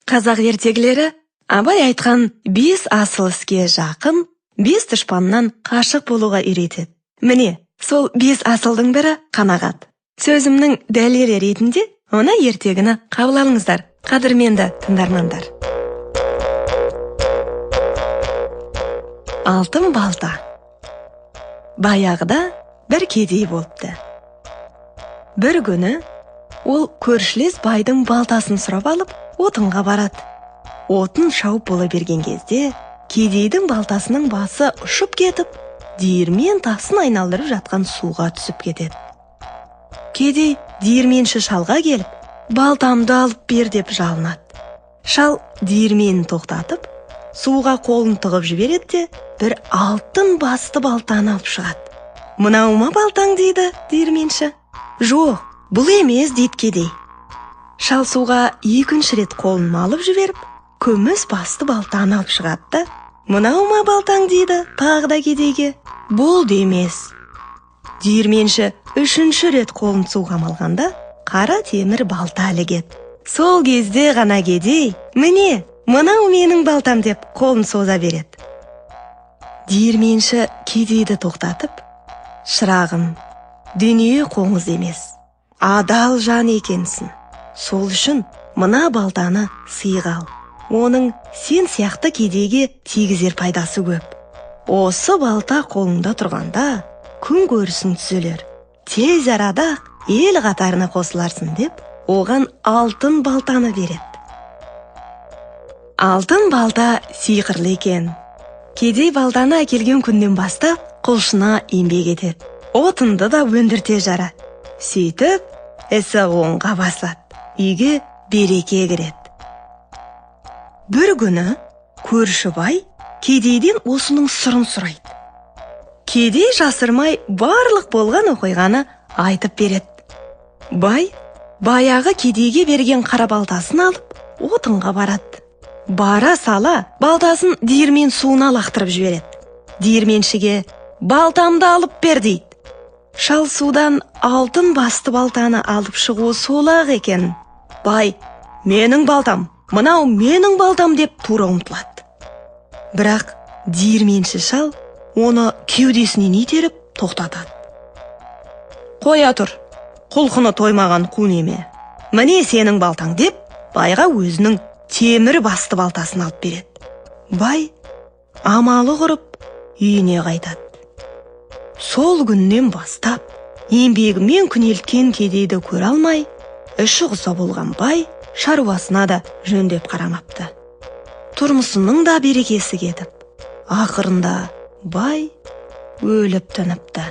Қазақ ертегілері абай айтқан 5 асыл іске жақын, 5 дұшпаннан қашық болуға үйретеді. Міне, сол 5 асылдың бірі қанағат. Сөзімнің дәлелі ретінде оны ертегіні қабыл алыңыздар, қадірменді тыңдармандар. Алтын балта. Баяғыда бір кедей болыпты. Бір күні ол көршілес байдың балтасын сұрап алып, отынға барады. Отын шауып бола берген кезде, кедейдің балтасының басы ұшып кетіп, диірмен тасын айналдырып жатқан суға түсіп кетеді. Кедей диірменші шалға келіп, балтамды алып бер деп жалынады. Шал диірменін тоқтатып, суға қолын тығып жібереді де, бір алтын басты балтаны алып шығады. «Мынау ма балтаң?» дейді диірменші. «Жоқ, бұл емес» дейді кедей. Шал суға екінші рет қолын малып жіберіп, күміс басты балтаны алып шығады да, «Мынау ма балтаң?» дейді тағы да кедейге. «Бұл да емес». Диірменші үшінші рет қолын суға малғанда, қара темір балта ілігеді. Сол кезде ғана кедей, «Міне, мынау менің балтам» деп қолын соза береді. Диірменші кедейді тоқтатып, «Шырағым, дүние қоңыз емес, адал жан екенсің. Сол үшін мына балтаны сыйға ал. Оның сен сияқты кедейге тигізер пайдасы көп. Осы балта қолыңда тұрғанда күн көрісің түзелер. Тез арада ел қатарына қосыларсың» деп, оған алтын балтаны береді. Алтын балта сиқырлы екен. Кедей балтаны әкелген күннен бастап құлшына еңбек етеді. Отынды да өндірте жара. Сөйтіп, ісі оңға басылады. Үйге береке кіреді. Бір күні көрші бай кедейден осының сырын сұрайды. Кедей жасырмай барлық болған оқиғаны айтып береді. Бай баяғы кедейге берген қара балтасын алып, отынға барады. Бара сала, балтасын диірмен суына лақтырып жібереді. Диірменшіге «Балтамды алып бер» дейді. Шал судан алтын басты балтаны алып шығуы сол-ақ екен. Бай «Менің балтам, мынау менің балтам» деп тура ұмтылады. Бірақ диірменші шал оны кеудесінен итеріп тоқтатады. «Қоя тұр, құлқыны тоймаған қу неме. Міне сенің балтаң» деп, байға өзінің темір басты балтасын алып береді. Бай амалы құрып үйіне қайтады. Сол күннен бастап еңбегімен күнелткен кедейді көре алмай, іші құса болған бай шаруасына да жөндеп қарамапты. Тұрмысының да берекесі кетіп, ақырында бай өліп тыныпты.